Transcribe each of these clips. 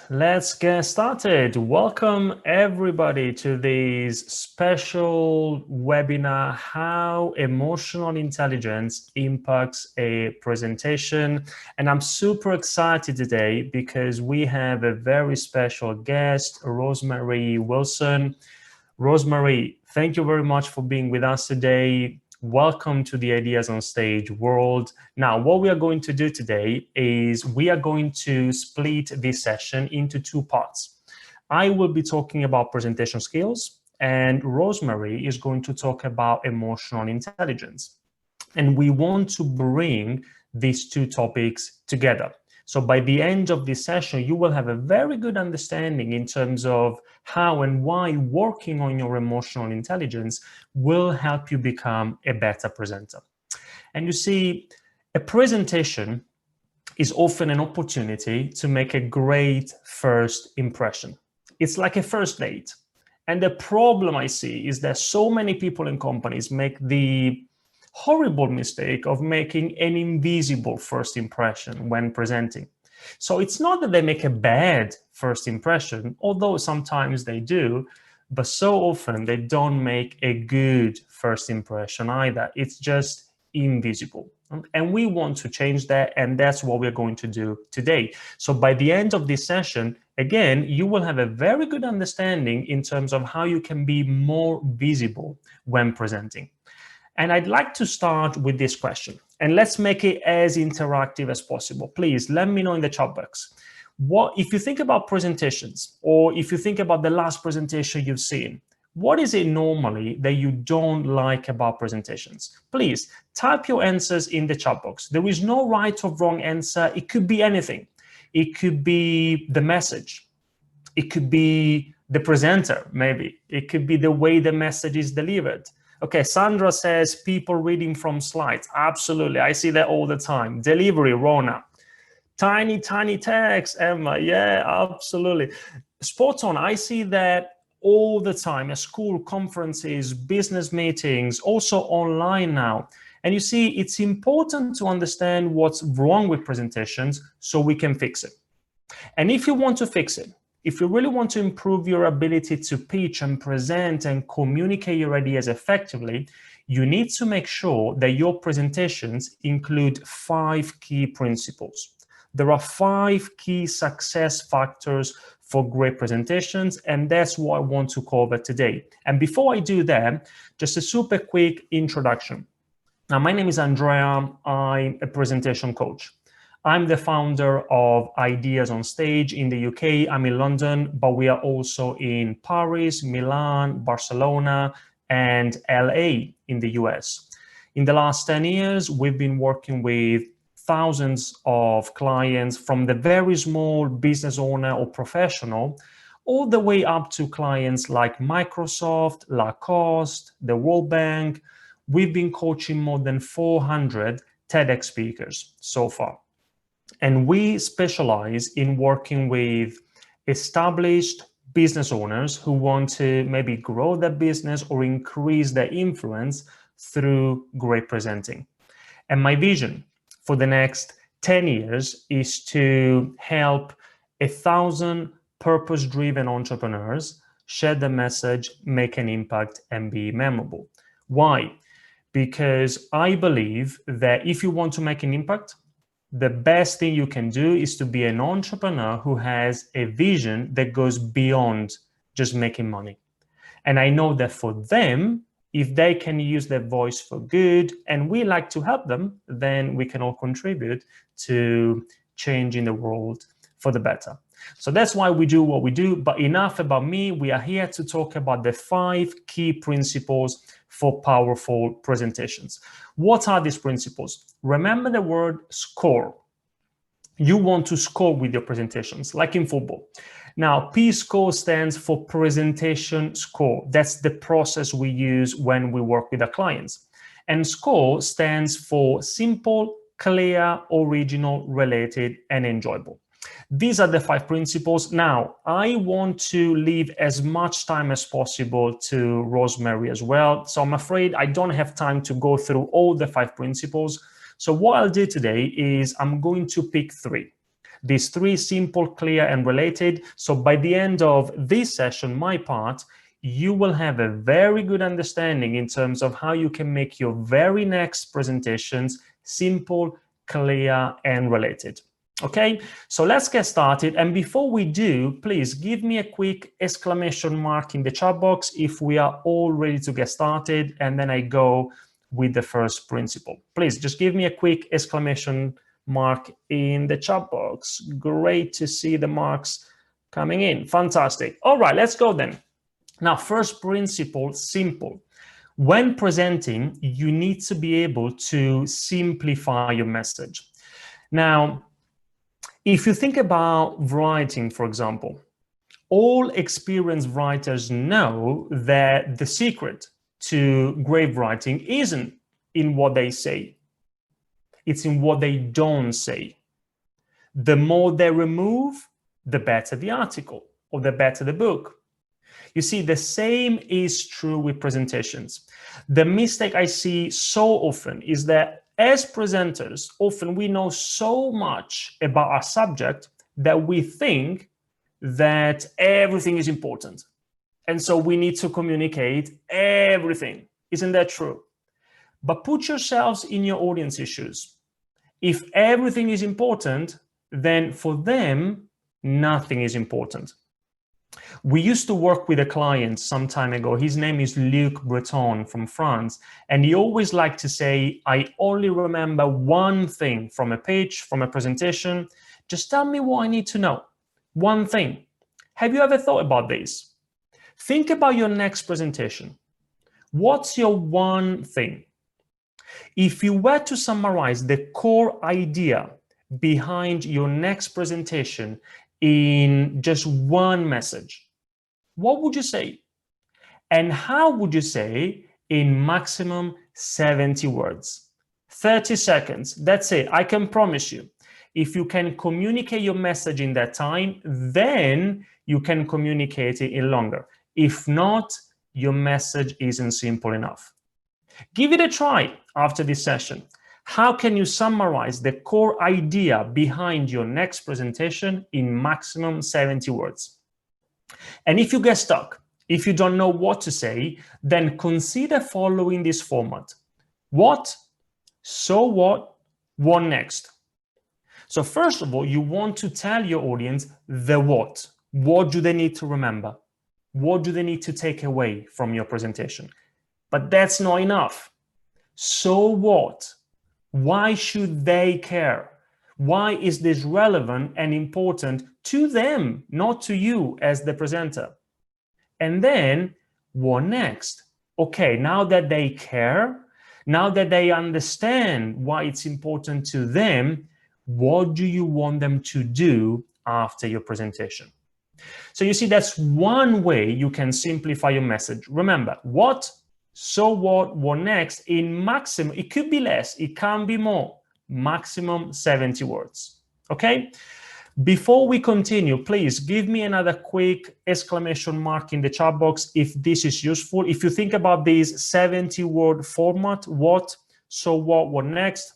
Let's get started. Welcome everybody to this special webinar, How Emotional Intelligence Impacts a Presentation. And I'm super excited today because we have a very special guest, Rosemary Wilson. Rosemary, thank you very much for being with us today. Welcome to the Ideas on Stage world. Now, what we are going to do today is we are going to split this session into two parts. I will be talking about presentation skills, and Rosemary is going to talk about emotional intelligence. And we want to bring these two topics together. So by the end of this session, you will have a very good understanding in terms of how and why working on your emotional intelligence will help you become a better presenter. And you see, a presentation is often an opportunity to make a great first impression. It's like a first date. And the problem I see is that so many people in companies make the horrible mistake of making an invisible first impression when presenting. So it's not that they make a bad first impression, although sometimes they do, but so often they don't make a good first impression either. It's just invisible. And we want to change that, and that's what we're going to do today. So by the end of this session, again, you will have a very good understanding in terms of how you can be more visible when presenting. And I'd like to start with this question, and let's make it as interactive as possible. Please let me know in the chat box. What, if you think about presentations, or if you think about the last presentation you've seen, what is it normally that you don't like about presentations? Please type your answers in the chat box. There is no right or wrong answer. It could be anything. It could be the message. It could be the presenter, maybe. It could be the way the message is delivered. Okay, Sandra says people reading from slides. Absolutely, I see that all the time. Delivery, Rona. Tiny text, Emma. Yeah, absolutely. Spot on, I see that all the time at school, conferences, business meetings, also online now. And you see, it's important to understand what's wrong with presentations so we can fix it. And if you want to fix it, if you really want to improve your ability to pitch and present and communicate your ideas effectively, you need to make sure that your presentations include 5 key principles. There are 5 key success factors for great presentations, and that's what I want to cover today. And before I do that, just a super quick introduction. Now, my name is Andrea. I'm a presentation coach. I'm the founder of Ideas on Stage in the UK. I'm in London, but we are also in Paris, Milan, Barcelona, and LA in the US. In the last 10 years, we've been working with thousands of clients, from the very small business owner or professional, all the way up to clients like Microsoft, Lacoste, the World Bank. We've been coaching more than 400 TEDx speakers so far. And we specialize in working with established business owners who want to maybe grow their business or increase their influence through great presenting. And my vision for the next 10 years is to help 1,000 purpose-driven entrepreneurs share the message, make an impact, and be memorable. Why? Because I believe that if you want to make an impact, the best thing you can do is to be an entrepreneur who has a vision that goes beyond just making money. And I know that for them, if they can use their voice for good, and we like to help them, then we can all contribute to changing the world for the better. So that's why we do what we do. But enough about me. We are here to talk about the 5 key principles for powerful presentations. What are these principles? Remember the word score. You want to score with your presentations, like in football. Now, P score stands for presentation score. That's the process we use when we work with our clients. And score stands for simple, clear, original, related, and enjoyable. These are the 5 principles. Now, I want to leave as much time as possible to Rosemary as well. So I'm afraid I don't have time to go through all the 5 principles. So what I'll do today is I'm going to pick 3. These three: simple, clear, and related. So by the end of this session, my part, you will have a very good understanding in terms of how you can make your very next presentations simple, clear, and related. Okay, so let's get started. And before we do, please give me a quick exclamation mark in the chat box if we are all ready to get started, and then I go with the first principle. Please just give me a quick exclamation mark in the chat box. Great to see the marks coming in. Fantastic. All right, let's go then. Now, first principle, simple. When presenting, you need to be able to simplify your message. Now, if you think about writing, for example, all experienced writers know that the secret to great writing isn't in what they say. It's in what they don't say. The more they remove, the better the article or the better the book. You see, the same is true with presentations. The mistake I see so often is that as presenters, often we know so much about our subject that we think that everything is important. And so we need to communicate everything. Isn't that true? But put yourselves in your audience's shoes. If everything is important, then for them, nothing is important. We used to work with a client some time ago. His name is Luc Breton from France. And he always liked to say, I only remember one thing from a page, from a presentation. Just tell me what I need to know. One thing. Have you ever thought about this? Think about your next presentation. What's your one thing? If you were to summarize the core idea behind your next presentation in just one message, what would you say? And how would you say in maximum 70 words? 30 seconds, that's it. I can promise you, if you can communicate your message in that time, then you can communicate it in longer. If not, your message isn't simple enough. Give it a try after this session. How can you summarize the core idea behind your next presentation in maximum 70 words? And if you get stuck, if you don't know what to say, then consider following this format. What? So what? What next? So first of all, you want to tell your audience the what. What do they need to remember? What do they need to take away from your presentation? But that's not enough. So what? Why should they care? Why is this relevant and important to them, not to you as the presenter? And then, what next? Okay, now that they care, now that they understand why it's important to them, what do you want them to do after your presentation? So you see, that's one way you can simplify your message. Remember, what? So what next? In maximum, it could be less, it can be more, maximum 70 words, okay? Before we continue, please give me another quick exclamation mark in the chat box if this is useful. If you think about this 70-word format, what, so what next,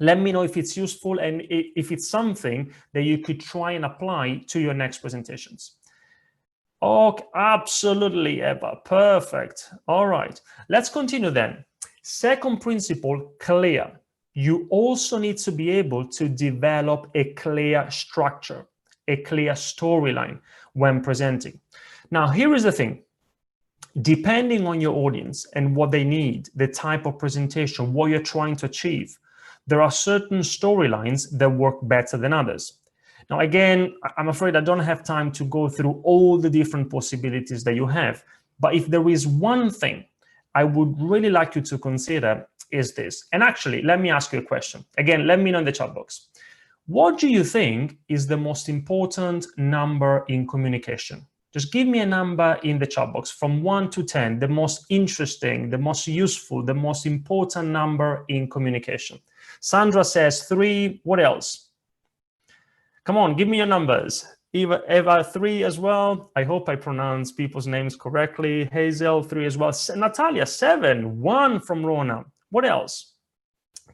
let me know if it's useful and if it's something that you could try and apply to your next presentations. Okay, absolutely, Eva. Perfect. All right, let's continue then. Second principle, clear. You also need to be able to develop a clear structure, a clear storyline when presenting. Now, here is the thing. Depending on your audience and what they need, the type of presentation, what you're trying to achieve, there are certain storylines that work better than others. Now, again, I'm afraid I don't have time to go through all the different possibilities that you have. But if there is one thing I would really like you to consider is this. And actually, let me ask you a question. Again, let me know in the chat box. What do you think is the most important number in communication? Just give me a number in the chat box from 1 to 10, the most interesting, the most useful, the most important number in communication. Sandra says 3. What else? Come on, give me your numbers. Eva 3 as well. I hope I pronounce people's names correctly. Hazel 3 as well. Natalia 7. 1 from Rona. What else?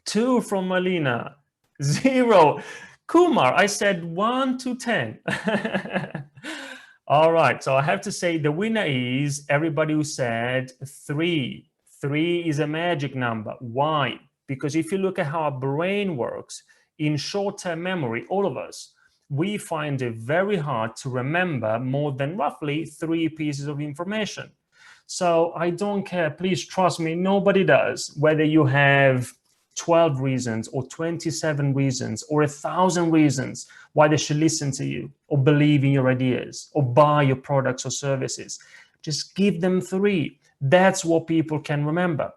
2 from Malina. 0. Kumar, I said 1 to 10. All right, so I have to say the winner is everybody who said 3. 3 is a magic number. Why? Because if you look at how our brain works, in short-term memory, all of us, we find it very hard to remember more than roughly 3 pieces of information. So I don't care, please trust me, nobody does, whether you have 12 reasons or 27 reasons or 1,000 reasons why they should listen to you or believe in your ideas or buy your products or services. Just give them 3. That's what people can remember.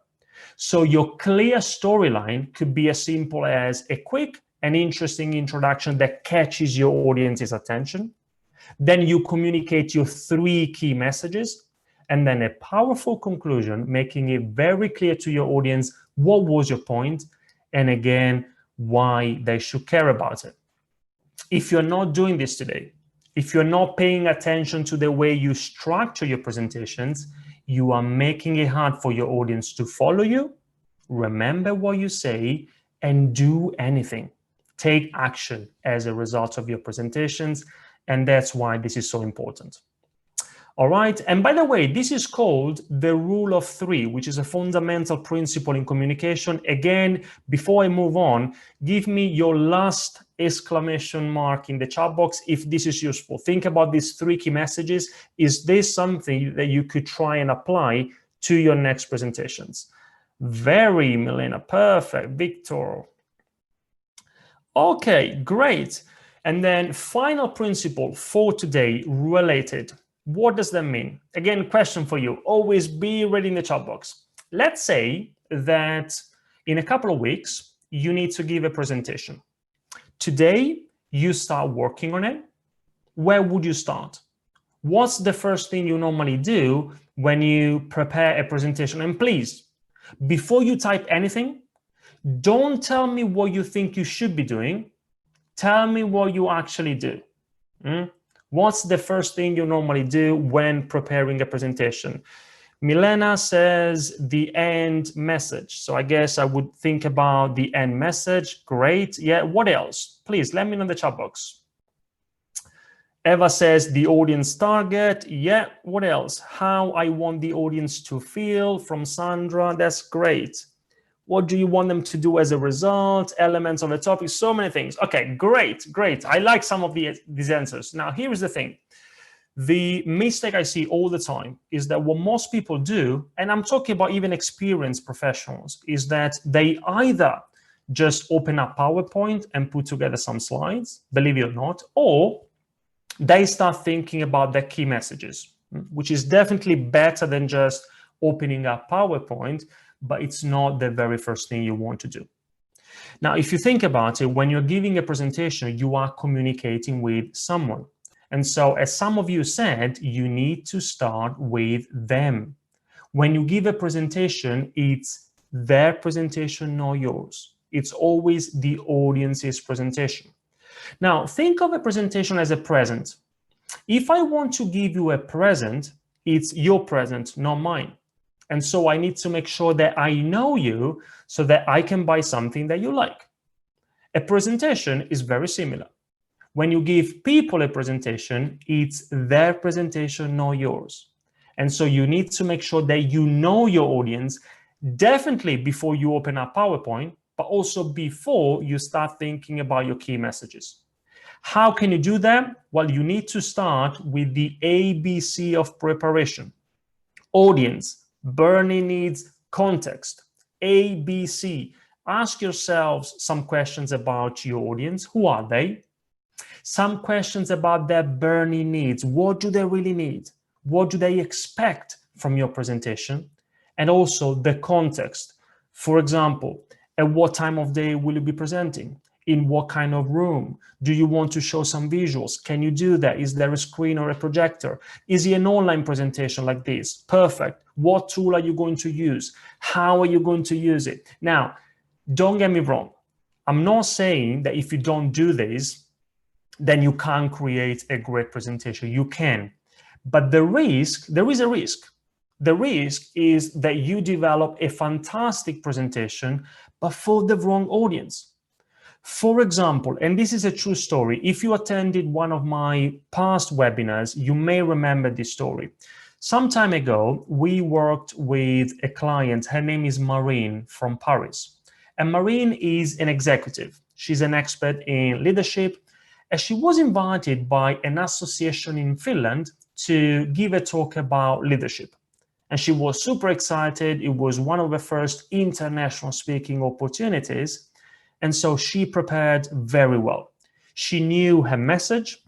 So your clear storyline could be as simple as a quick and interesting introduction that catches your audience's attention. Then you communicate your 3 key messages, and then a powerful conclusion, making it very clear to your audience what was your point, and again, why they should care about it. If you're not doing this today, if you're not paying attention to the way you structure your presentations, you are making it hard for your audience to follow you, remember what you say, and do anything. Take action as a result of your presentations, and that's why this is so important. All right, and by the way, this is called the rule of 3, which is a fundamental principle in communication. Again, before I move on, give me your last exclamation mark in the chat box if this is useful. Think about these 3 key messages. Is this something that you could try and apply to your next presentations? Very, Milena, perfect. Victor. Okay, great. And then final principle for today related. What does that mean? Again, question for you. Always be ready in the chat box. Let's say that in a couple of weeks, you need to give a presentation. Today, you start working on it. Where would you start? What's the first thing you normally do when you prepare a presentation? And please, before you type anything, don't tell me what you think you should be doing. Tell me what you actually do. What's the first thing you normally do when preparing a presentation? Milena says the end message. So I guess I would think about the end message. Great. Yeah, what else? Please let me know in the chat box. Eva says the audience target. Yeah, what else? How I want the audience to feel from Sandra. That's great. What do you want them to do as a result? Elements of the topic, so many things. Okay, great, great. I like some of these answers. Now, here is the thing. The mistake I see all the time is that what most people do, and I'm talking about even experienced professionals, is that they either just open up PowerPoint and put together some slides, believe it or not, or they start thinking about their key messages, which is definitely better than just opening up PowerPoint, but it's not the very first thing you want to do. Now, if you think about it, when you're giving a presentation, you are communicating with someone. And so, as some of you said, you need to start with them. When you give a presentation, it's their presentation, not yours. It's always the audience's presentation. Now, think of a presentation as a present. If I want to give you a present, it's your present, not mine. And so I need to make sure that I know you so that I can buy something that you like. A presentation is very similar. When you give people a presentation, it's their presentation, not yours. And so you need to make sure that you know your audience, definitely before you open up PowerPoint, but also before you start thinking about your key messages. How can you do that? Well, you need to start with the ABC of preparation. Audience, burning needs, context. ABC. Ask yourselves some questions about your audience. Who are they? Some questions about their burning needs. What do they really need? What do they expect from your presentation? And also the context. For example, at what time of day will you be presenting? In what kind of room? Do you want to show some visuals? Can you do that? Is there a screen or a projector? Is it an online presentation like this? Perfect. What tool are you going to use? How are you going to use it? Now, don't get me wrong. I'm not saying that if you don't do this, then you can't create a great presentation. You can. But there is a risk. The risk is that you develop a fantastic presentation, but for the wrong audience. For example, and this is a true story, if you attended one of my past webinars, you may remember this story. Some time ago, we worked with a client. Her name is Marine from Paris. And Marine is an executive. She's an expert in leadership. And she was invited by an association in Finland to give a talk about leadership. And she was super excited. It was one of the first international speaking opportunities. And so she prepared very well. She knew her message.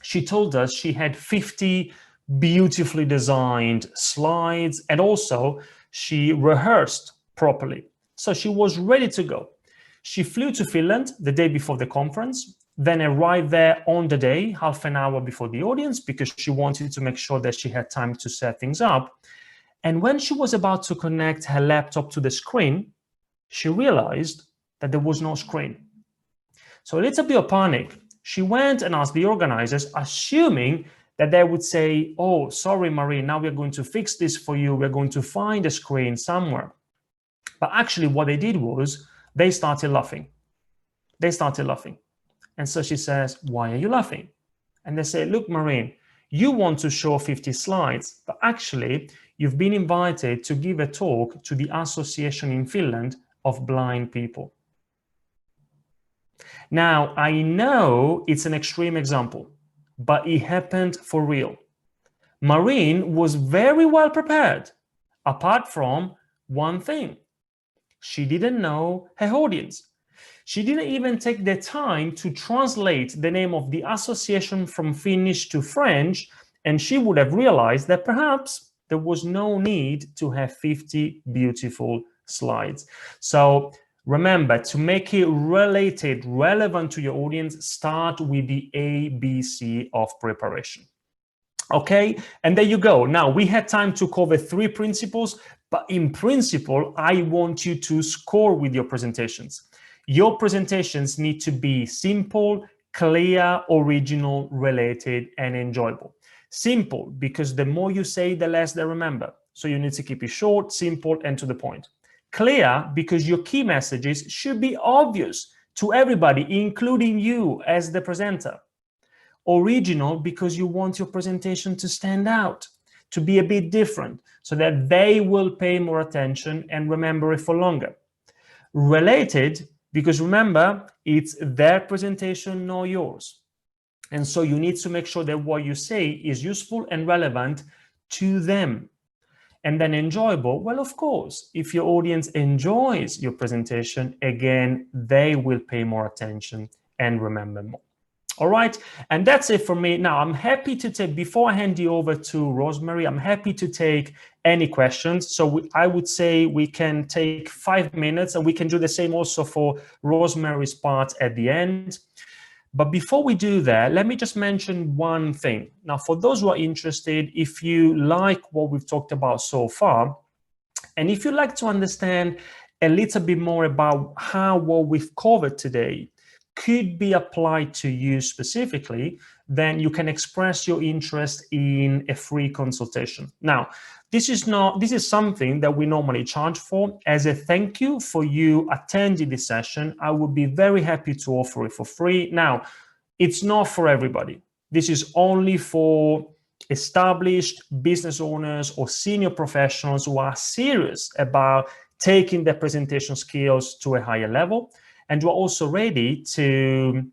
She told us she had 50 beautifully designed slides, and also she rehearsed properly. So she was ready to go. She flew to Finland the day before the conference, then arrived there on the day, half an hour before the audience, because she wanted to make sure that she had time to set things up. And when she was about to connect her laptop to the screen, she realized that there was no screen. So a little bit of panic. She went and asked the organizers, assuming that they would say, oh, sorry, Marie, now we're going to fix this for you. We're going to find a screen somewhere. But actually what they did was they started laughing. They started laughing. And so she says, why are you laughing? And they say, look, Maureen, you want to show 50 slides, but actually you've been invited to give a talk to the association in Finland of blind people. Now, I know it's an extreme example, but it happened for real. Maureen was very well prepared, apart from one thing. She didn't know her audience. She didn't even take the time to translate the name of the association from Finnish to French, and she would have realized that perhaps there was no need to have 50 beautiful slides. So remember, to make it related, relevant to your audience, start with the ABC of preparation. Okay, and there you go. Now, we had time to cover 3 principles, but in principle, I want you to score with your presentations. Your presentations need to be simple, clear, original, related, and enjoyable. Simple, because the more you say, the less they remember. So you need to keep it short, simple, and to the point. Clear, because your key messages should be obvious to everybody, including you as the presenter. Original, because you want your presentation to stand out, to be a bit different, so that they will pay more attention and remember it for longer. Related, because remember, it's their presentation, not yours. And so you need to make sure that what you say is useful and relevant to them. And then enjoyable, well, of course, if your audience enjoys your presentation, again, they will pay more attention and remember more. All right, and that's it for me. Now, I'm happy to take, before I hand you over to Rosemary, I'm happy to take any questions. So I would say we can take 5 minutes, and we can do the same also for Rosemary's part at the end. But before we do that, let me just mention one thing. Now, for those who are interested, if you like what we've talked about so far, and if you'd like to understand a little bit more about how what we've covered today could be applied to you specifically, then you can express your interest in a free consultation. Now, this is something that we normally charge for. As a thank you for you attending this session, I would be very happy to offer it for free. Now, it's not for everybody. This is only for established business owners or senior professionals who are serious about taking their presentation skills to a higher level, and we're also ready to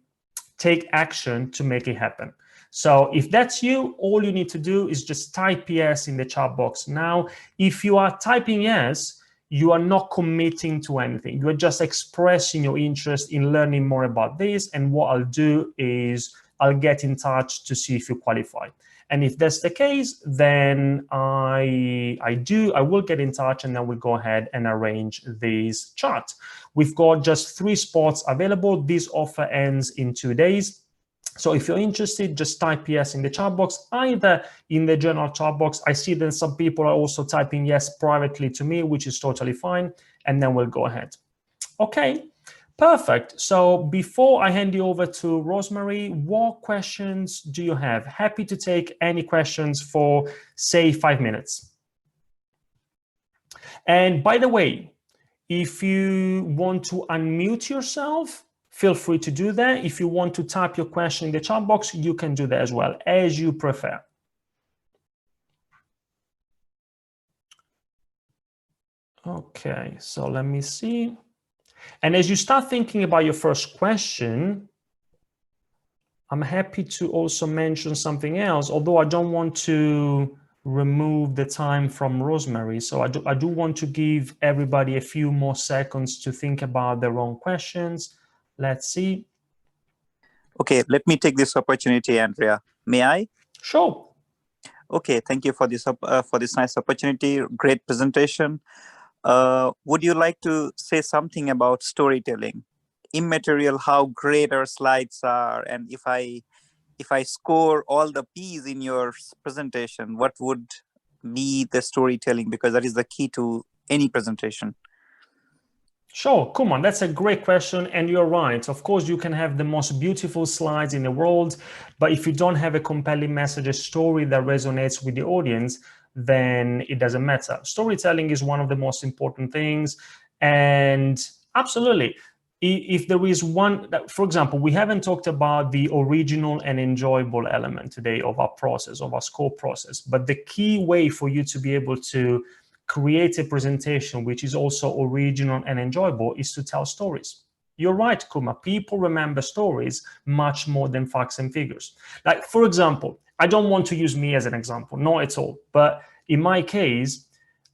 take action to make it happen. So if that's you, all you need to do is just type yes in the chat box now. If you are typing yes, you are not committing to anything. You are just expressing your interest in learning more about this. And what I'll do is I'll get in touch to see if you qualify. And if that's the case, then I will get in touch, and then we'll go ahead and arrange this chat. We've got just 3 spots available. This offer ends in 2 days. So if you're interested, just type yes in the chat box, either in the general chat box. I see that some people are also typing yes privately to me, which is totally fine. And then we'll go ahead. Okay. Perfect. So before I hand you over to Rosemary, what questions do you have? Happy to take any questions for, say, 5 minutes. And by the way, if you want to unmute yourself, feel free to do that. If you want to type your question in the chat box, you can do that as well, as you prefer. Okay, so let me see. And as you start thinking about your first question, I'm happy to also mention something else, although I don't want to remove the time from Rosemary. So I do want to give everybody a few more seconds to think about their own questions. Let's see. Okay, let me take this opportunity, Andrea. May I? Sure. Okay, thank you for this nice opportunity. Great presentation. Would you like to say something about storytelling? Immaterial, how great our slides are, and if I score all the P's in your presentation, what would be the storytelling? Because that is the key to any presentation. Sure, come on, that's a great question, and you're right. Of course, you can have the most beautiful slides in the world, but if you don't have a compelling message, a story that resonates with the audience, then it doesn't matter. Storytelling is one of the most important things, and absolutely, if there is one, for example, we haven't talked about the original and enjoyable element today of our process, of our scope process, but the key way for you to be able to create a presentation which is also original and enjoyable is to tell stories. You're right, Kuma. People remember stories much more than facts and figures. Like, for example, I don't want to use me as an example, not at all. But in my case,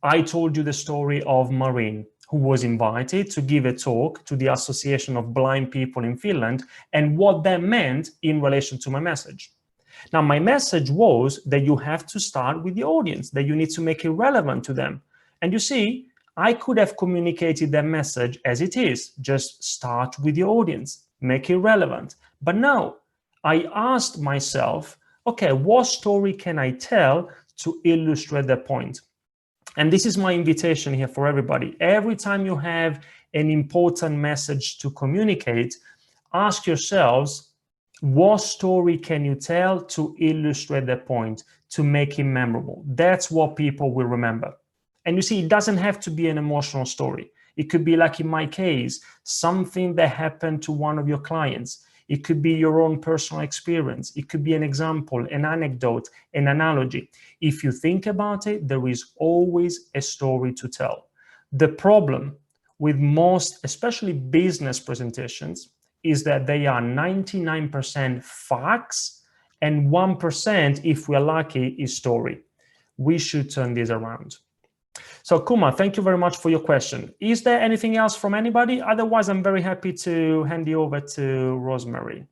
I told you the story of Marin, who was invited to give a talk to the Association of Blind People in Finland, and what that meant in relation to my message. Now, my message was that you have to start with the audience, that you need to make it relevant to them. And you see, I could have communicated that message as it is, just start with the audience, make it relevant. But no, I asked myself, okay, what story can I tell to illustrate the point? And this is my invitation here for everybody. Every time you have an important message to communicate, ask yourselves, what story can you tell to illustrate the point, to make it memorable? That's what people will remember. And you see, it doesn't have to be an emotional story. It could be, like in my case, something that happened to one of your clients. It could be your own personal experience. It could be an example, an anecdote, an analogy. If you think about it, there is always a story to tell. The problem with most, especially business presentations, is that they are 99% facts and 1%, if we're lucky, is story. We should turn this around. So Kuma, thank you very much for your question. Is there anything else from anybody? Otherwise, I'm very happy to hand you over to Rosemary.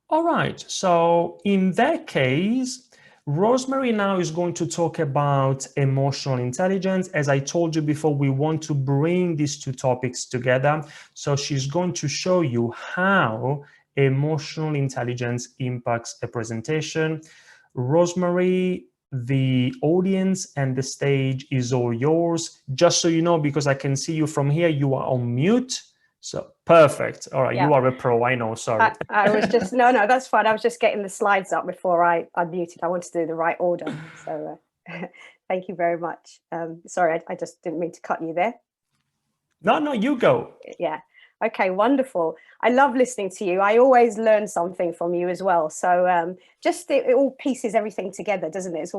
All right, so in that case, Rosemary now is going to talk about emotional intelligence. As I told you before, we want to bring these two topics together. So she's going to show you how emotional intelligence impacts a presentation. Rosemary, the audience and the stage is all yours. Just so you know, because I can see you from here, you are on mute. So perfect. All right, yeah. You are a pro, I know, sorry. I was just, no, that's fine. I was just getting the slides up before I unmuted. I wanted to do the right order. So thank you very much. Sorry, I just didn't mean to cut you there. No, you go. Yeah. Okay, wonderful. I love listening to you. I always learn something from you as well. So just it all pieces everything together, doesn't it? It's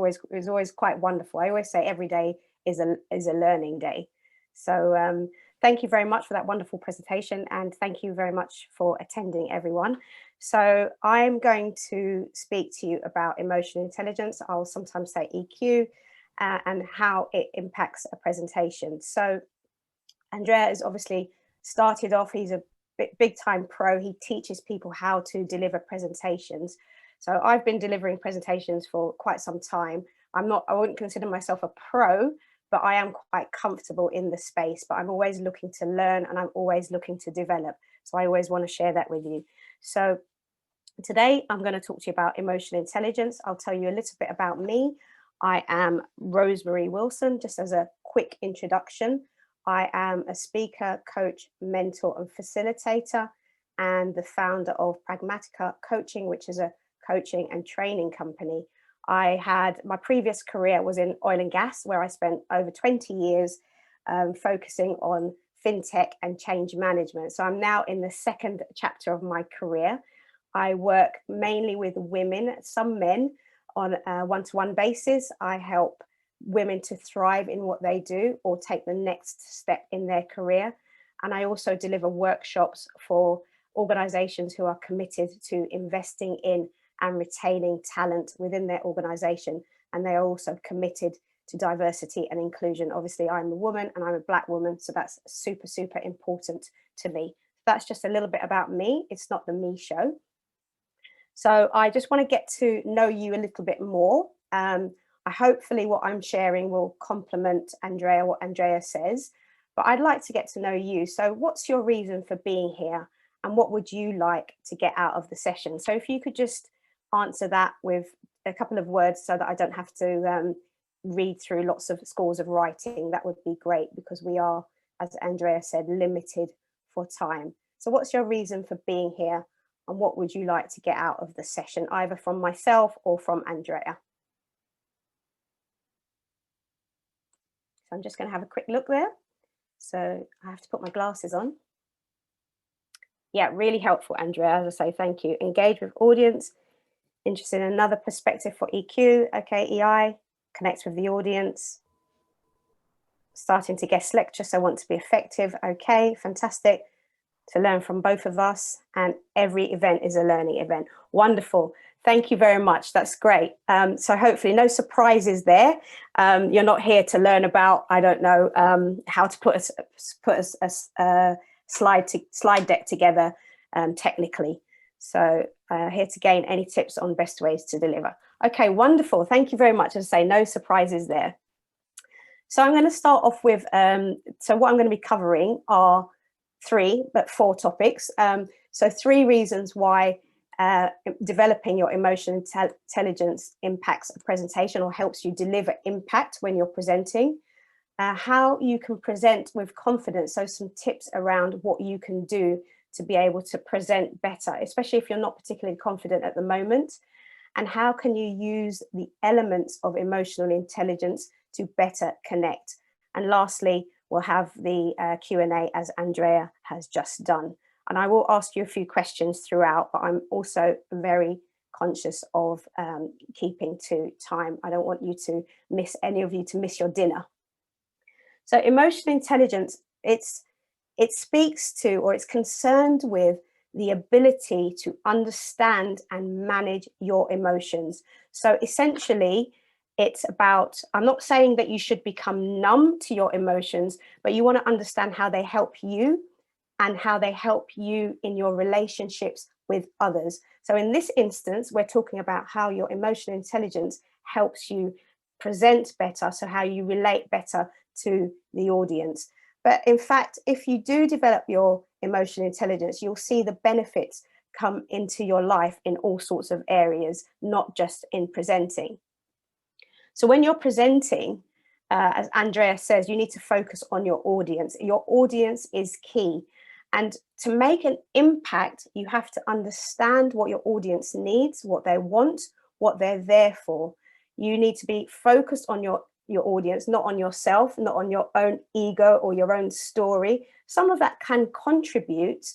always quite wonderful. I always say every day is a learning day. So thank you very much for that wonderful presentation, and thank you very much for attending, everyone. So I'm going to speak to you about emotional intelligence. I'll sometimes say EQ, and how it impacts a presentation. So Andrea is obviously started off, he's a big time pro. He teaches people how to deliver presentations. So I've been delivering presentations for quite some time. I wouldn't consider myself a pro, but I am quite comfortable in the space, but I'm always looking to learn and I'm always looking to develop. So I always want to share that with you. So today I'm going to talk to you about emotional intelligence. I'll tell you a little bit about me. I am Rosemary Wilson, just as a quick introduction. I am a speaker, coach, mentor, and facilitator, and the founder of Pragmatica Coaching, which is a coaching and training company. My previous career was in oil and gas, where I spent over 20 years focusing on fintech and change management. So I'm now in the second chapter of my career. I work mainly with women, some men, on a one-to-one basis. I help women to thrive in what they do or take the next step in their career. And I also deliver workshops for organizations who are committed to investing in and retaining talent within their organization. And they are also committed to diversity and inclusion. Obviously, I'm a woman and I'm a Black woman, so that's super, super important to me. That's just a little bit about me. It's not the me show. So I just want to get to know you a little bit more. Hopefully what I'm sharing will complement Andrea, what Andrea says, but I'd like to get to know you. So what's your reason for being here and what would you like to get out of the session? So if you could just answer that with a couple of words so that I don't have to read through lots of scores of writing, that would be great, because we are, as Andrea said, limited for time. So what's your reason for being here and what would you like to get out of the session, either from myself or from Andrea? So I'm just going to have a quick look there. So I have to put my glasses on. Yeah, really helpful, Andrea. As I say, thank you. Engage with audience, interested in another perspective for EQ. Okay, EI, connect with the audience. Starting to guest lecture, so want to be effective. Okay, fantastic. To learn from both of us, and every event is a learning event. Wonderful. Thank you very much. That's great. So hopefully no surprises there. You're not here to learn about, I don't know, how to put a slide deck together technically. So here to gain any tips on best ways to deliver. Okay, wonderful. Thank you very much. As I say, no surprises there. So I'm going to start off with, so what I'm going to be covering are 4 topics. So 3 reasons why developing your emotional intelligence impacts a presentation or helps you deliver impact when you're presenting. How you can present with confidence. So some tips around what you can do to be able to present better, especially if you're not particularly confident at the moment. And how can you use the elements of emotional intelligence to better connect? And lastly, we'll have the Q&A as Andrea has just done. And I will ask you a few questions throughout, but I'm also very conscious of keeping to time. I don't want you to miss, any of you to miss your dinner. So emotional intelligence, it speaks to, or it's concerned with, the ability to understand and manage your emotions. So essentially, it's about, I'm not saying that you should become numb to your emotions, but you want to understand how they help you and how they help you in your relationships with others. So in this instance, we're talking about how your emotional intelligence helps you present better, so how you relate better to the audience. But in fact, if you do develop your emotional intelligence, you'll see the benefits come into your life in all sorts of areas, not just in presenting. So when you're presenting, as Andrea says, you need to focus on your audience. Your audience is key. And to make an impact, you have to understand what your audience needs, what they want, what they're there for. You need to be focused on your audience, not on yourself, not on your own ego or your own story. Some of that can contribute,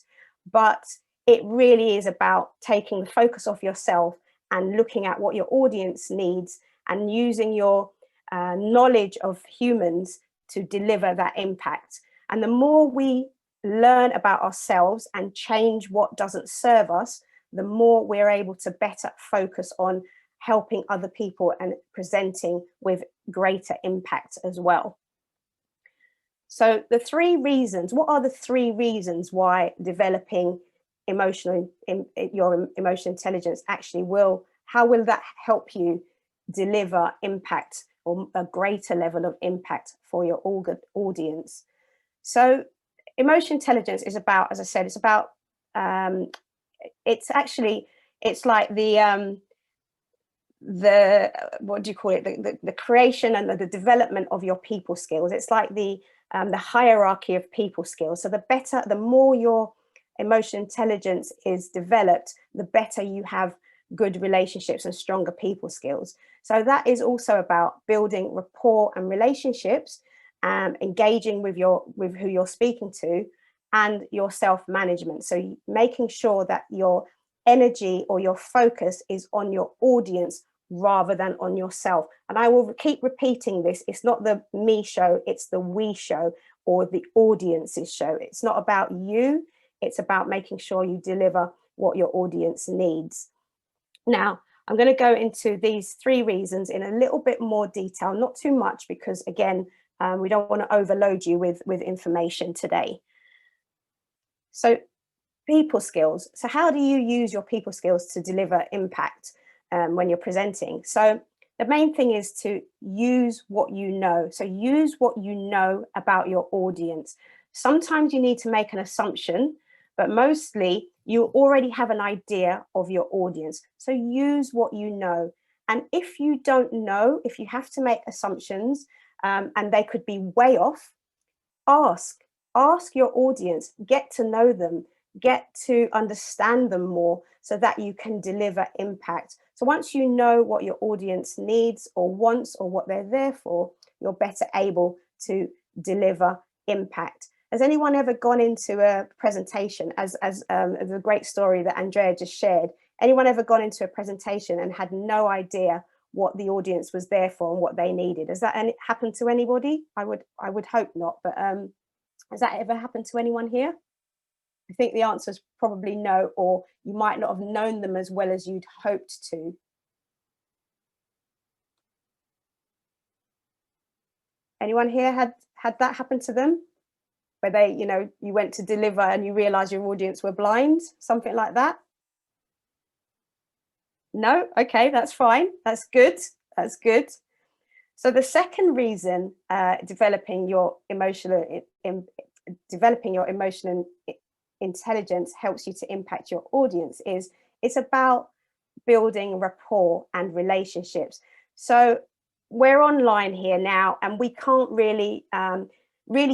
but it really is about taking the focus off yourself and looking at what your audience needs and using your knowledge of humans to deliver that impact. And the more we learn about ourselves and change what doesn't serve us, the more we're able to better focus on helping other people and presenting with greater impact as well. So the 3 reasons, what are the 3 reasons why developing your emotional intelligence actually how will that help you deliver impact or a greater level of impact for your audience? So emotional intelligence is about, as I said, it's about, it's like the what do you call it? The creation and the development of your people skills. It's like the hierarchy of people skills. So the more your emotional intelligence is developed, the better you have good relationships and stronger people skills. So that is also about building rapport and relationships, engaging with who you're speaking to, and your self-management. So making sure that your energy or your focus is on your audience rather than on yourself. And I will keep repeating this. It's not the me show, it's the we show, or the audience's show. It's not about you, it's about making sure you deliver what your audience needs. Now, I'm going to go into these 3 reasons in a little bit more detail, not too much, because again, we don't want to overload you with information today. So people skills. So how do you use your people skills to deliver impact when you're presenting? So the main thing is to use what you know. So use what you know about your audience. Sometimes you need to make an assumption, but mostly you already have an idea of your audience. So use what you know. And if you don't know, if you have to make assumptions and they could be way off, ask your audience, get to know them, get to understand them more so that you can deliver impact. So once you know what your audience needs or wants or what they're there for, you're better able to deliver impact. Has anyone ever gone into a presentation, as the great story that Andrea just shared, anyone ever gone into a presentation and had no idea what the audience was there for and what they needed? Has that happened to anybody? I would hope not, but has that ever happened to anyone here? I think the answer is probably no, or you might not have known them as well as you'd hoped to. Anyone here had that happen to them? Where they, you went to deliver and you realized your audience were blind, something like that? No? Okay, that's fine. That's good. That's good. So the second reason developing your emotional intelligence helps you to impact your audience is it's about building rapport and relationships. So we're online here now, and we can't really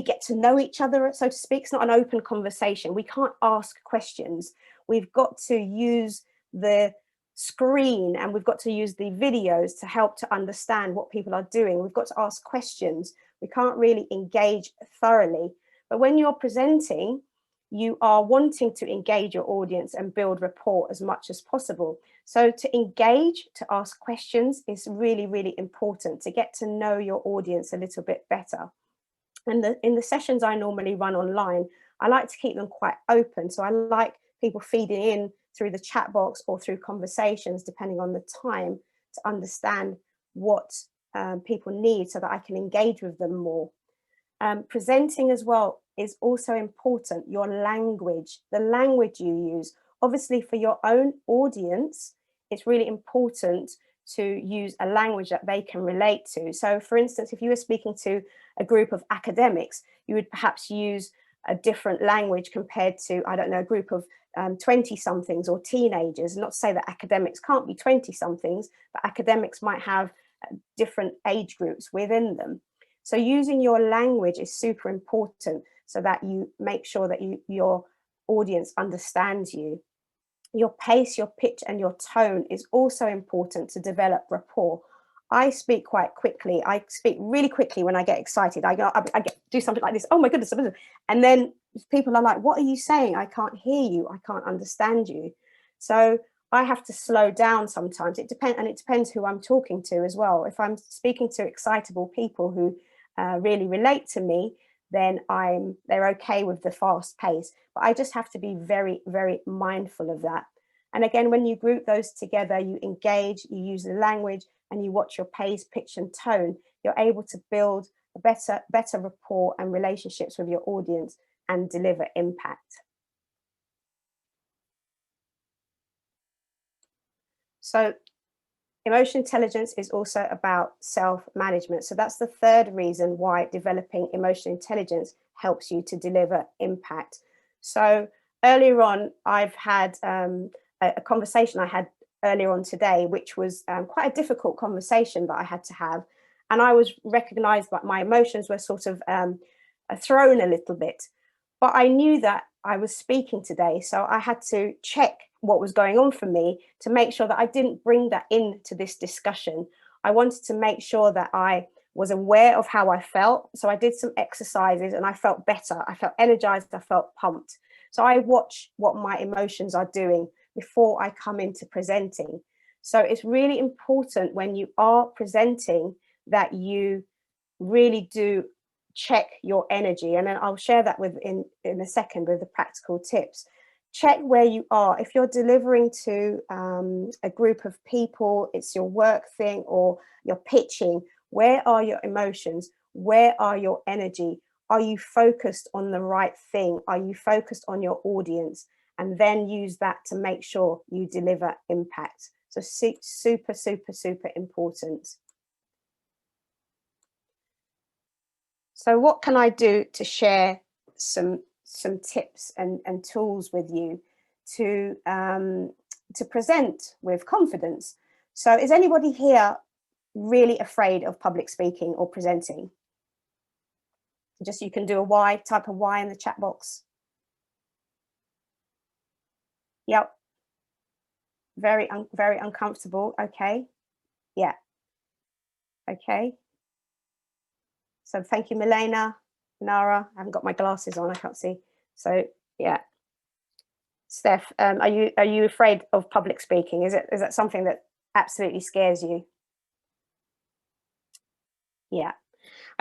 get to know each other, so to speak. It's not an open conversation. We can't ask questions. We've got to use the screen and we've got to use the videos to help to understand what people are doing. We've got to ask questions. We can't really engage thoroughly. But when you're presenting, you are wanting to engage your audience and build rapport as much as possible. So to engage, to ask questions is really, really important to get to know your audience a little bit better. And in the sessions I normally run online, I like to keep them quite open. So I like people feeding in through the chat box or through conversations, depending on the time, to understand what people need so that I can engage with them more. Presenting as well is also important. Your language, the language you use. Obviously, for your own audience, it's really important to use a language that they can relate to. So for instance, if you were speaking to a group of academics, you would perhaps use a different language compared to, I don't know, a group of 20-somethings or teenagers. Not to say that academics can't be 20-somethings, but academics might have different age groups within them. So using your language is super important so that you make sure that your audience understands you. Your pace, your pitch, and your tone is also important to develop rapport. I speak quite quickly. I speak really quickly when I get excited. I do something like this. Oh my goodness. And then people are like, what are you saying? I can't hear you. I can't understand you. So I have to slow down sometimes. It depends who I'm talking to as well. If I'm speaking to excitable people who really relate to me, then they're okay with the fast pace. But I just have to be very, very mindful of that. And again, when you group those together, you engage, you use the language, and you watch your pace, pitch, and tone, you're able to build a better rapport and relationships with your audience and deliver impact. So emotional intelligence is also about self-management. So that's the third reason why developing emotional intelligence helps you to deliver impact. So earlier on, I've had a conversation I had earlier on today, which was quite a difficult conversation that I had to have. And I was recognized that my emotions were sort of thrown a little bit. But I knew that I was speaking today, so I had to check what was going on for me to make sure that I didn't bring that into this discussion. I wanted to make sure that I was aware of how I felt. So I did some exercises and I felt better. I felt energized. I felt pumped. So I watch what my emotions are doing before I come into presenting. So it's really important when you are presenting that you really do check your energy. And then I'll share that with in a second with the practical tips. Check where you are. If you're delivering to a group of people, it's your work thing or you're pitching, where are your emotions? Where are your energy? Are you focused on the right thing? Are you focused on your audience? And then use that to make sure you deliver impact. So super, super, super important. So what can I do to share some tips and tools with you to present with confidence? So is anybody here really afraid of public speaking or presenting? Just you can do a Y, type a Y in the chat box. Yep. Very uncomfortable. Okay. Yeah. Okay. So thank you, Milena, Nara. I haven't got my glasses on, I can't see. So yeah. Steph, are you afraid of public speaking? Is that something that absolutely scares you? Yeah.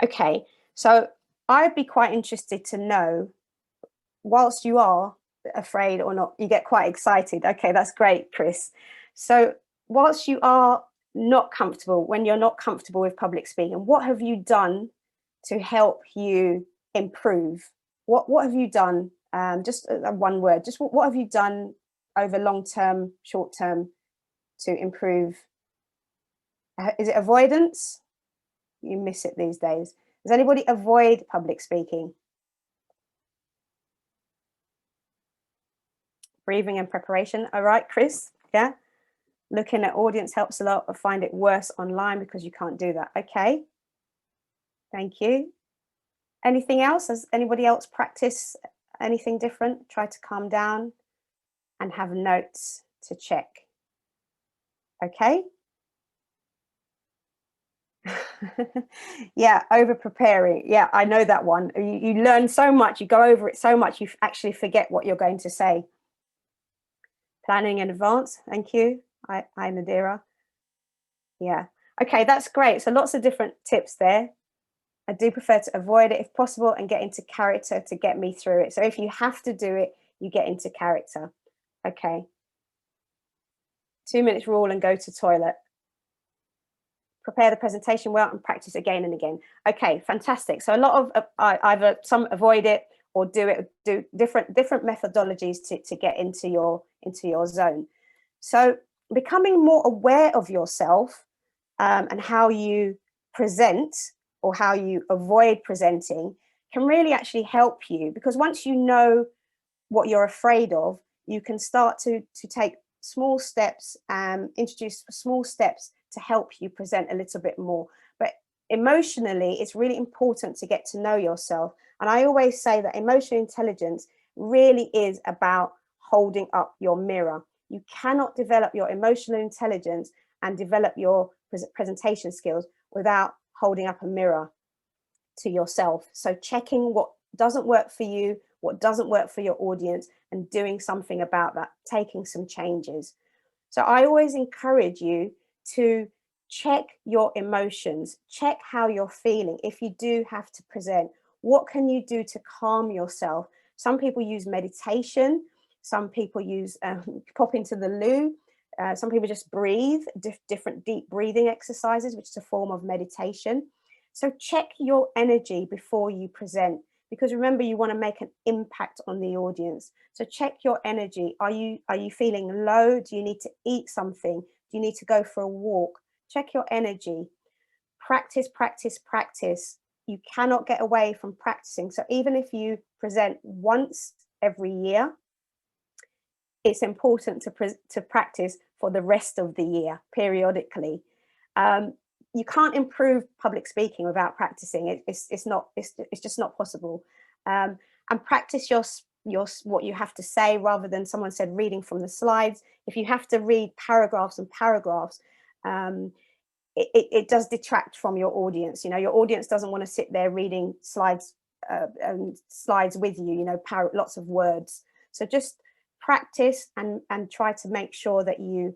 Okay. So I'd be quite interested to know, whilst you are afraid or not, you get quite excited. Okay, that's great, Chris. So whilst you are not comfortable, when you're not comfortable with public speaking, what have you done to help you improve? What have you done? Just one word. Just what have you done over long term, short term to improve? Is it avoidance? You miss it these days. Does anybody avoid public speaking? Breathing and preparation. All right, Chris. Yeah. Looking at audience helps a lot. I find it worse online because you can't do that. Okay. Thank you. Anything else? Has anybody else practice anything different? Try to calm down and have notes to check. Okay. Yeah, over preparing. Yeah, I know that one. You learn so much, you go over it so much, you actually forget what you're going to say. Planning in advance. Thank you. Hi, Nadira. Yeah. Okay, that's great. So lots of different tips there. I do prefer to avoid it if possible and get into character to get me through it. So if you have to do it, you get into character. Okay. 2 minutes rule and go to toilet. Prepare the presentation well and practice again and again. Okay, fantastic. So a lot of either some avoid it or do different methodologies to get into your zone. So becoming more aware of yourself and how you present or how you avoid presenting can really actually help you, because once you know what you're afraid of, you can start to take small steps and introduce small steps to help you present a little bit more. But emotionally, it's really important to get to know yourself. And I always say that emotional intelligence really is about holding up your mirror. You cannot develop your emotional intelligence and develop your presentation skills without holding up a mirror to yourself. So checking what doesn't work for you, what doesn't work for your audience, and doing something about that, taking some changes. So I always encourage you to check your emotions, check how you're feeling. If you do have to present, what can you do to calm yourself? Some people use meditation, some people use pop into the loo, some people just breathe, different deep breathing exercises, which is a form of meditation. So check your energy before you present, because remember, you want to make an impact on the audience. So check your energy. Are you feeling low? Do you need to eat something? Do you need to go for a walk? Check your energy. Practice, practice, practice. You cannot get away from practicing. So even if you present once every year, it's important to practice for the rest of the year periodically. You can't improve public speaking without practicing. It's just not possible. And practice your what you have to say, rather than, someone said, reading from the slides. If you have to read paragraphs and paragraphs, it does detract from your audience. You know, your audience doesn't want to sit there reading slides with you, you know, lots of words. So just practice and try to make sure that you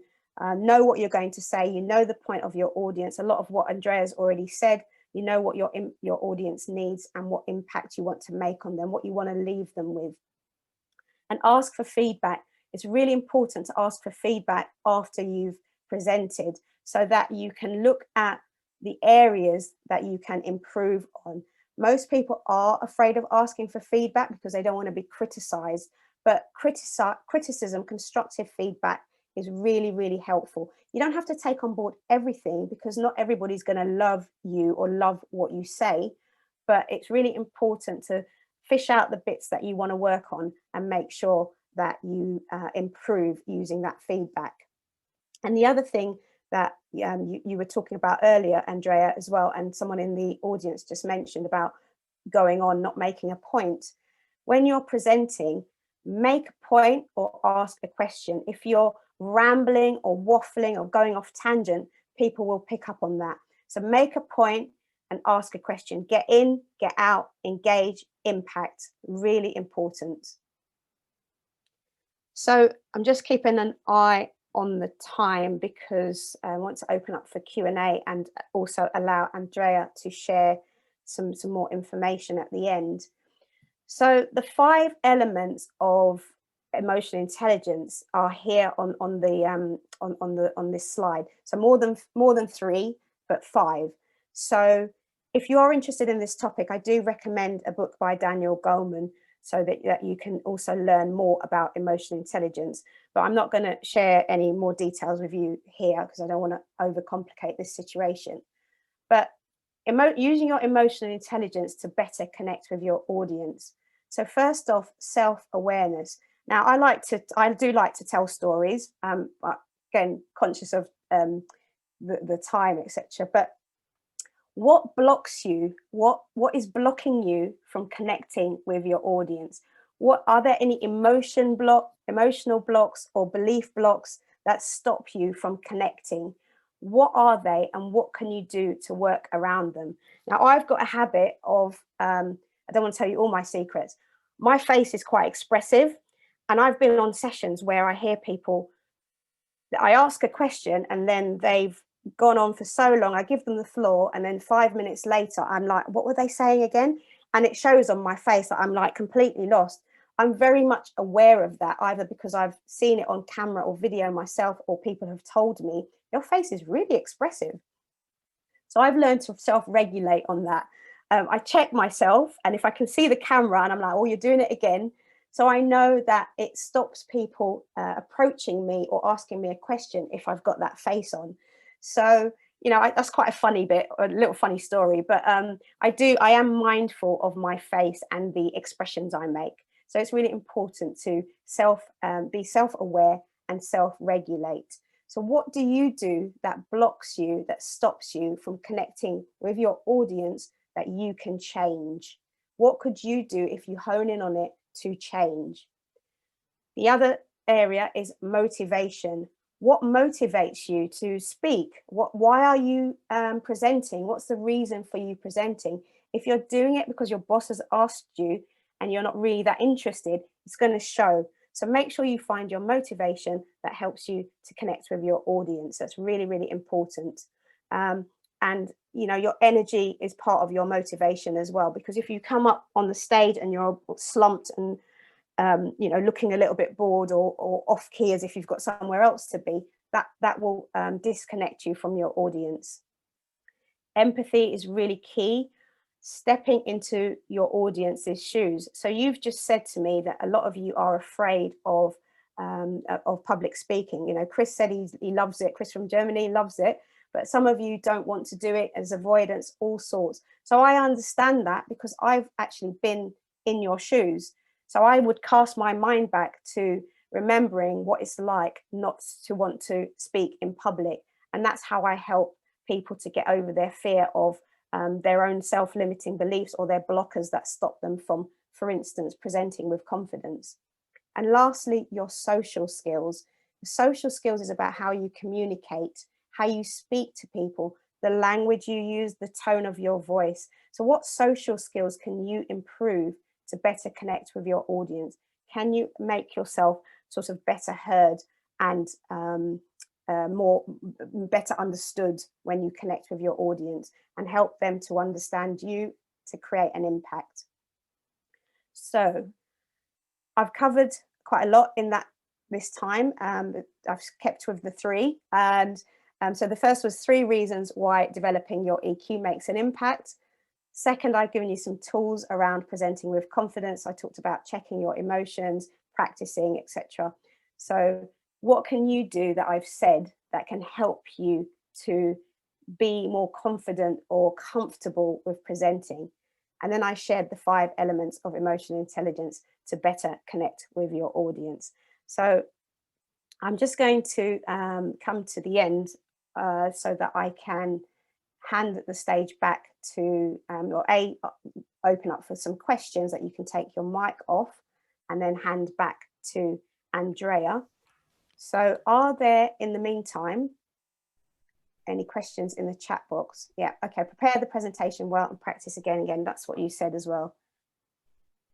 know what you're going to say, you know the point of your audience. A lot of what Andrea's already said, you know what your audience needs and what impact you want to make on them, what you want to leave them with. And ask for feedback. It's really important to ask for feedback after you've presented, so that you can look at the areas that you can improve on. Most people are afraid of asking for feedback because they don't want to be criticized, but criticism, constructive feedback is really, really helpful. You don't have to take on board everything, because not everybody's going to love you or love what you say, but it's really important to fish out the bits that you want to work on and make sure that you improve using that feedback. And the other thing that you were talking about earlier, Andrea, as well, and someone in the audience just mentioned about going on, not making a point. When you're presenting, make a point or ask a question. If you're rambling or waffling or going off tangent, people will pick up on that. So make a point and ask a question. Get in, get out, engage, impact. Really important. So I'm just keeping an eye on the time, because I want to open up for Q&A and also allow Andrea to share some more information at the end. So the 5 elements of emotional intelligence are here on this slide. So more than 3, but 5. So if you are interested in this topic, I do recommend a book by Daniel Goleman, so that you can also learn more about emotional intelligence. But I'm not going to share any more details with you here, because I don't want to overcomplicate this situation. But using your emotional intelligence to better connect with your audience. So first off, self-awareness. Now, I do like to tell stories, again, conscious of the time, etc. But what blocks you? What is blocking you from connecting with your audience? What are there any emotional blocks or belief blocks that stop you from connecting? What are they, and what can you do to work around them? Now, I've got a habit of, I don't want to tell you all my secrets. My face is quite expressive, and I've been on sessions where I hear people, I ask a question and then they've gone on for so long, I give them the floor, and then 5 minutes later, I'm like, what were they saying again? And it shows on my face that I'm like completely lost. I'm very much aware of that, either because I've seen it on camera or video myself, or people have told me, your face is really expressive. So I've learned to self-regulate on that. I check myself, and if I can see the camera and I'm like, oh, you're doing it again. So I know that it stops people approaching me or asking me a question if I've got that face on. So, you know, that's quite a funny bit, a little funny story, but I am mindful of my face and the expressions I make. So it's really important to be self-aware and self-regulate. So what do you do that blocks you, that stops you from connecting with your audience that you can change? What could you do if you hone in on it to change? The other area is motivation. What motivates you to speak? Why are you presenting? What's the reason for you presenting? If you're doing it because your boss has asked you and you're not really that interested, it's going to show. So make sure you find your motivation that helps you to connect with your audience. That's really, really important. And, you know, your energy is part of your motivation as well, because if you come up on the stage and you're slumped and, you know, looking a little bit bored or off key as if you've got somewhere else to be, that will disconnect you from your audience. Empathy is really key. Stepping into your audience's shoes. So you've just said to me that a lot of you are afraid of public speaking. You know, Chris said he loves it. Chris from Germany loves it, but some of you don't want to do it, as avoidance, all sorts. So I understand that, because I've actually been in your shoes. So I would cast my mind back to remembering what it's like not to want to speak in public. And that's how I help people to get over their fear of their own self-limiting beliefs or their blockers that stop them from, for instance, presenting with confidence. And lastly, your social skills. The social skills is about how you communicate, how you speak to people, the language you use, the tone of your voice. So what social skills can you improve to better connect with your audience? Can you make yourself sort of better heard and better understood when you connect with your audience, and help them to understand you to create an impact? So I've covered quite a lot in this time. I've kept with the 3, and so the first was 3 reasons why developing your EQ makes an impact. Second, I've given you some tools around presenting with confidence. I talked about checking your emotions, practicing, etc. So what can you do that I've said that can help you to be more confident or comfortable with presenting? And then I shared the 5 elements of emotional intelligence to better connect with your audience. So I'm just going to come to the end so that I can hand the stage back to, open up for some questions that you can take your mic off, and then hand back to Andrea. So are there, in the meantime, any questions in the chat box? Yeah, okay, prepare the presentation well and practice again and again. That's what you said as well.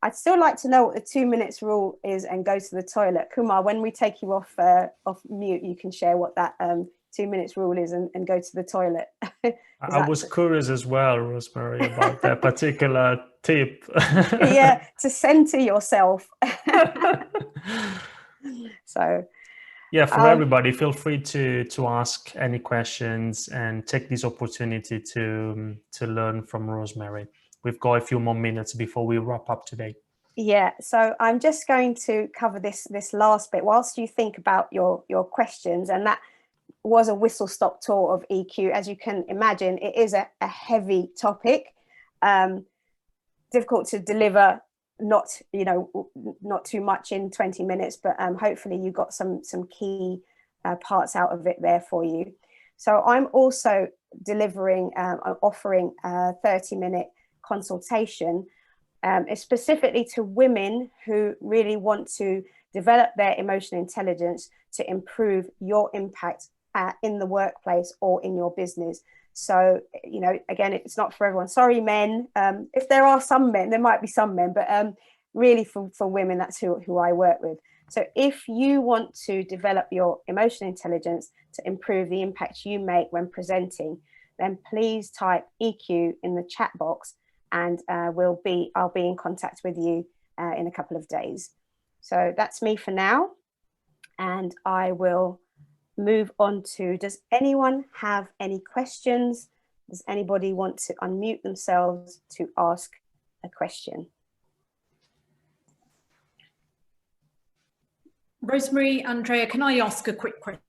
I'd still like to know what the 2 minutes rule is and go to the toilet. Kumar, when we take you off mute, you can share what that 2 minutes rule is and go to the toilet. I was curious as well, Rosemary, about that particular tip. Yeah, to center yourself. So yeah, for everybody, feel free to ask any questions and take this opportunity to learn from Rosemary. We've got a few more minutes before we wrap up today. Yeah, so I'm just going to cover this last bit whilst you think about your questions, and that was a whistle-stop tour of EQ. As you can imagine, it is a heavy topic, difficult to deliver, not too much in 20 minutes, but hopefully you got some key parts out of it there for you. So I'm also offering a 30-minute consultation specifically to women who really want to develop their emotional intelligence to improve your impact in the workplace or in your business. So, again, it's not for everyone. Sorry, men. If there are some men, there might be some men, but really for women, that's who I work with. So if you want to develop your emotional intelligence to improve the impact you make when presenting, then please type EQ in the chat box, and I'll be in contact with you in a couple of days. So that's me for now, and I will move on to, does anyone have any questions? Does anybody want to unmute themselves to ask a question? Rosemary, Andrea, can I ask a quick question?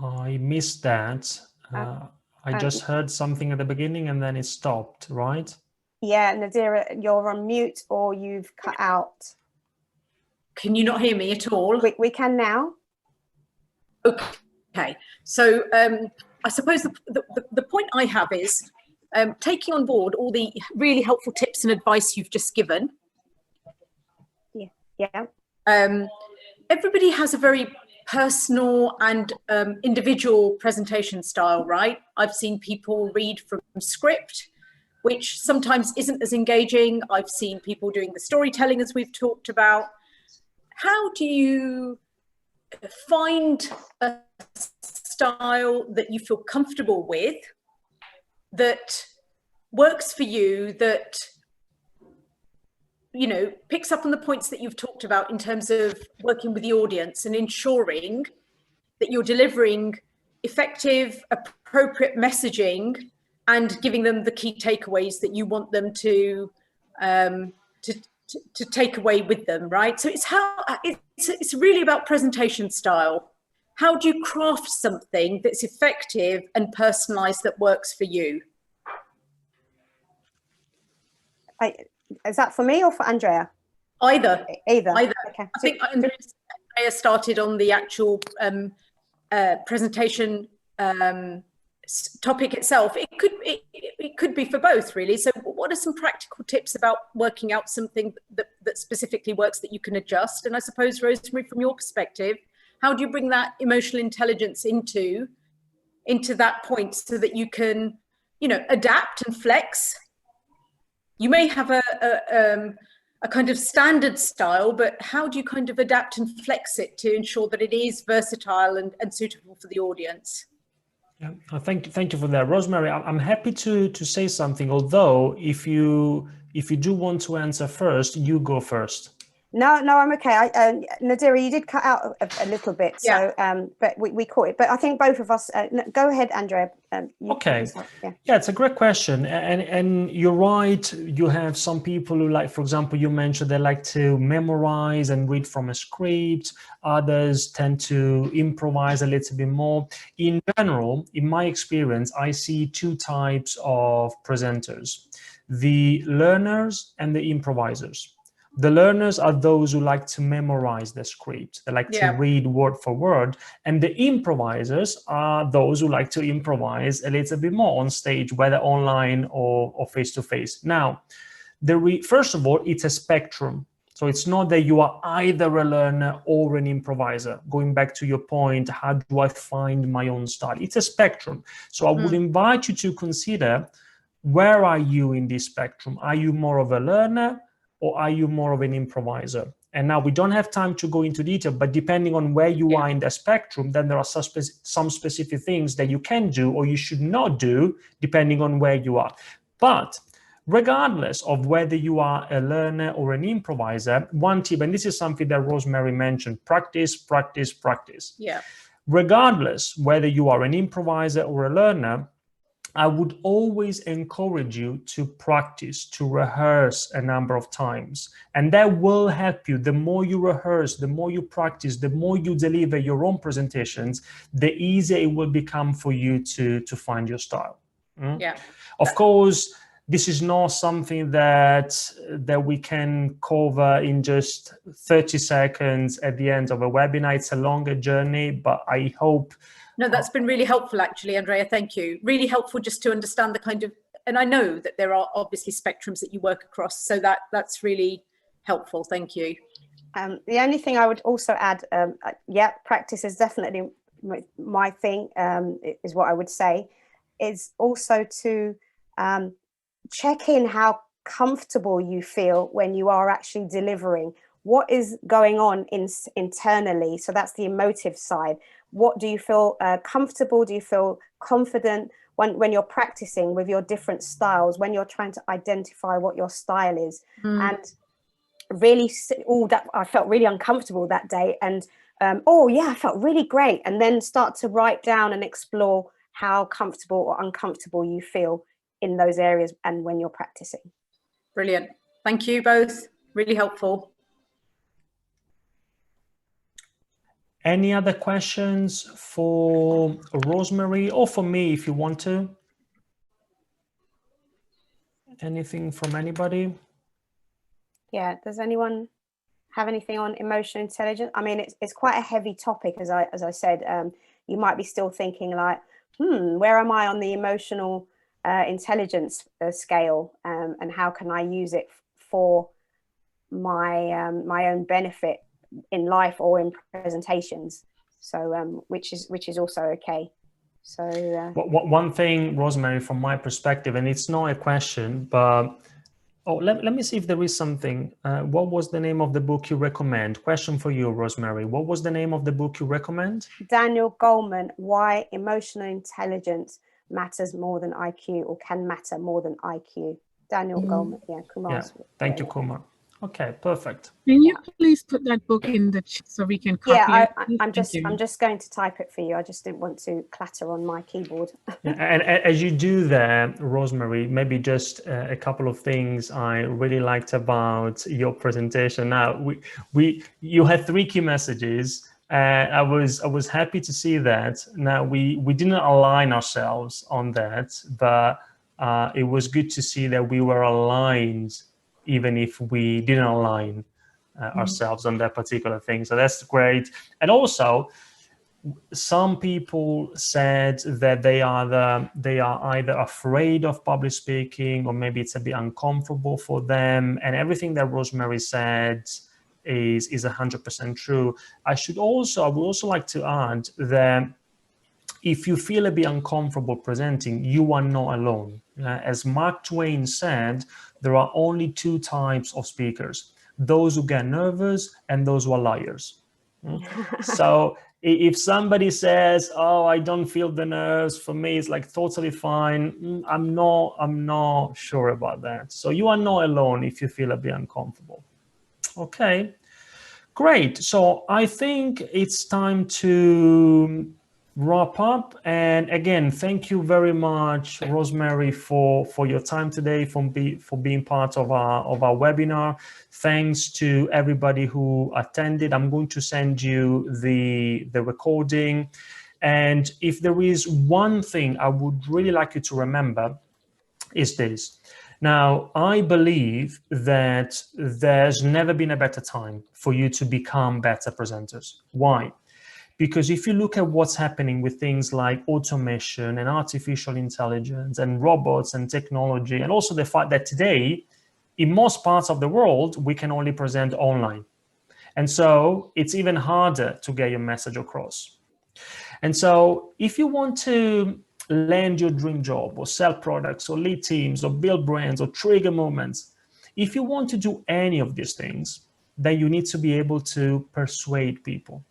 I missed that. I just heard something at the beginning and then it stopped, right? Yeah, Nadira, you're on mute or you've cut out. Can you not hear me at all? We can now. Okay, so I suppose the point I have is taking on board all the really helpful tips and advice you've just given. Yeah. Everybody has a very personal and individual presentation style, right? I've seen people read from script, which sometimes isn't as engaging. I've seen people doing the storytelling, as we've talked about. How do you find a style that you feel comfortable with, that works for you, that picks up on the points that you've talked about in terms of working with the audience and ensuring that you're delivering effective, appropriate messaging and giving them the key takeaways that you want them to take away with them, right? So it's really about presentation style. How do you craft something that's effective and personalized that works for you? Is that for me or for Andrea? Either. Okay. I think Andrea started on the actual presentation topic itself. It could be for both, really. So what are some practical tips about working out something that specifically works that you can adjust? And I suppose, Rosemary, from your perspective, How do you bring that emotional intelligence into that point so that you can, you know, adapt and flex? You may have a kind of standard style, but how do you kind of adapt and flex it to ensure that it is versatile and suitable for the audience? Yeah, thank you for that, Rosemary. I'm happy to say something. Although, if you do want to answer first, you go first. No, I'm okay. Nadira, you did cut out a little bit, so but we caught it. But I think both of us. Go ahead, Andrea. Okay. Yeah, it's a great question, and you're right. You have some people who like, for example, you mentioned they like to memorize and read from a script. Others tend to improvise a little bit more. In general, in my experience, I see two types of presenters: the learners and the improvisers. The learners are those who like to memorize the script. They like to read word for word. And the improvisers are those who like to improvise a little bit more on stage, whether online or face-to-face. Now, first of all, it's a spectrum. So it's not that you are either a learner or an improviser. Going back to your point, how do I find my own style? It's a spectrum. So I would invite you to consider, where are you in this spectrum? Are you more of a learner, or are you more of an improviser? And now we don't have time to go into detail, but depending on where you are in the spectrum, then there are some specific things that you can do or you should not do, depending on where you are. But regardless of whether you are a learner or an improviser, one tip, and this is something that Rosemary mentioned: practice, practice, practice. Yeah. Regardless whether you are an improviser or a learner, I would always encourage you to practice, to rehearse a number of times. And that will help you. The more you rehearse, the more you practice, the more you deliver your own presentations, the easier it will become for you to find your style. Yeah. Of course, this is not something that we can cover in just 30 seconds at the end of a webinar. It's a longer journey, but I hope... No, that's been really helpful, actually, Andrea. Thank you. Really helpful just to understand the kind of, and I know that there are obviously spectrums that you work across, so that's really helpful. Thank you. The only thing I would also add, practice is definitely my thing, is what I would say, is also to check in how comfortable you feel when you are actually delivering. What is going on internally? So that's the emotive side. What do you feel comfortable? Do you feel confident when you're practicing with your different styles, when you're trying to identify what your style is? And really, that I felt really uncomfortable that day. And I felt really great. And then start to write down and explore how comfortable or uncomfortable you feel in those areas and when you're practicing. Brilliant. Thank you both. Really helpful. Any other questions for Rosemary or for me, if you want to? Anything from anybody? Yeah, does anyone have anything on emotional intelligence? I mean, it's quite a heavy topic, as I said. You might be still thinking like, where am I on the emotional intelligence scale, and how can I use it for my my own benefit in life or in presentations? So which is also okay. So one thing, Rosemary, from my perspective, and it's not a question, but let me see if there is something. What was the name of the book you recommend? Question for you, Rosemary. What was the name of the book you recommend? Daniel Goleman, Why Emotional Intelligence Matters More Than IQ, or Can Matter More Than IQ. Daniel Goleman. Yeah, Kumar. Yeah. Thank you, Kumar. Okay, perfect. Can you please put that book in the chat so we can copy it? I'm just going to type it for you. I just didn't want to clatter on my keyboard. And as you do that, Rosemary, maybe just a couple of things I really liked about your presentation. Now, you had 3 key messages. I was happy to see that. Now, we didn't align ourselves on that, but it was good to see that we were aligned, even if we didn't align ourselves on that particular thing. So that's great. And also, some people said that they are either afraid of public speaking, or maybe it's a bit uncomfortable for them. And everything that Rosemary said is 100% true. I would also like to add that if you feel a bit uncomfortable presenting, you are not alone. As Mark Twain said, there are only two types of speakers: those who get nervous and those who are liars. So if somebody says, "Oh, I don't feel the nerves, for me it's like totally fine," I'm not sure about that. So you are not alone if you feel a bit uncomfortable. Okay, great. So I think it's time to wrap up. And again, thank you very much, Rosemary, for your time today, for being part of our webinar. Thanks to everybody who attended. I'm going to send you the recording. And if there is one thing I would really like you to remember, is this. Now, I believe that there's never been a better time for you to become better presenters. Why? Because if you look at what's happening with things like automation and artificial intelligence and robots and technology, and also the fact that today, in most parts of the world, we can only present online. And so it's even harder to get your message across. And so if you want to land your dream job or sell products or lead teams or build brands or trigger moments, if you want to do any of these things, then you need to be able to persuade people.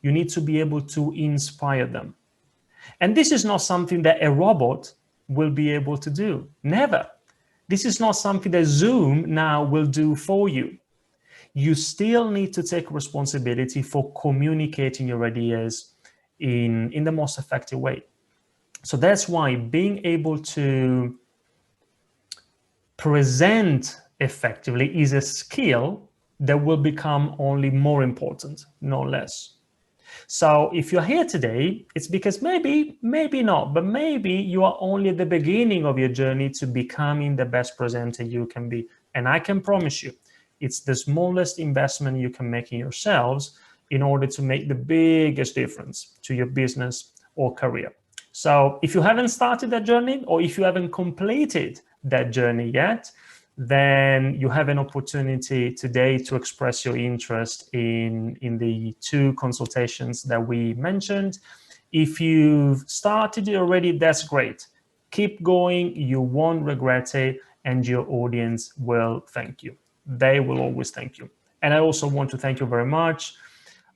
You need to be able to inspire them. And this is not something that a robot will be able to do. Never. This is not something that Zoom now will do for you. You still need to take responsibility for communicating your ideas in the most effective way. So that's why being able to present effectively is a skill that will become only more important, no less. So if you're here today, it's because maybe not, but maybe you are only at the beginning of your journey to becoming the best presenter you can be. And I can promise you, it's the smallest investment you can make in yourselves in order to make the biggest difference to your business or career. So if you haven't started that journey, or if you haven't completed that journey yet, then you have an opportunity today to express your interest in the 2 consultations that we mentioned. If you've started it already, that's great. Keep going, you won't regret it, and your audience will thank you. They will always thank you. And I also want to thank you very much.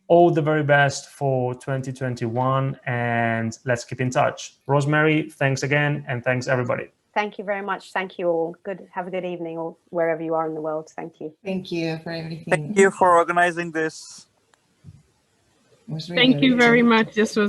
All the very best for 2021, and let's keep in touch. Rosemary, thanks again, and thanks everybody. Thank you very much. Thank you all. Have a good evening, or wherever you are in the world. Thank you. Thank you for everything. Thank you for organizing this. It was really Thank you very much. This was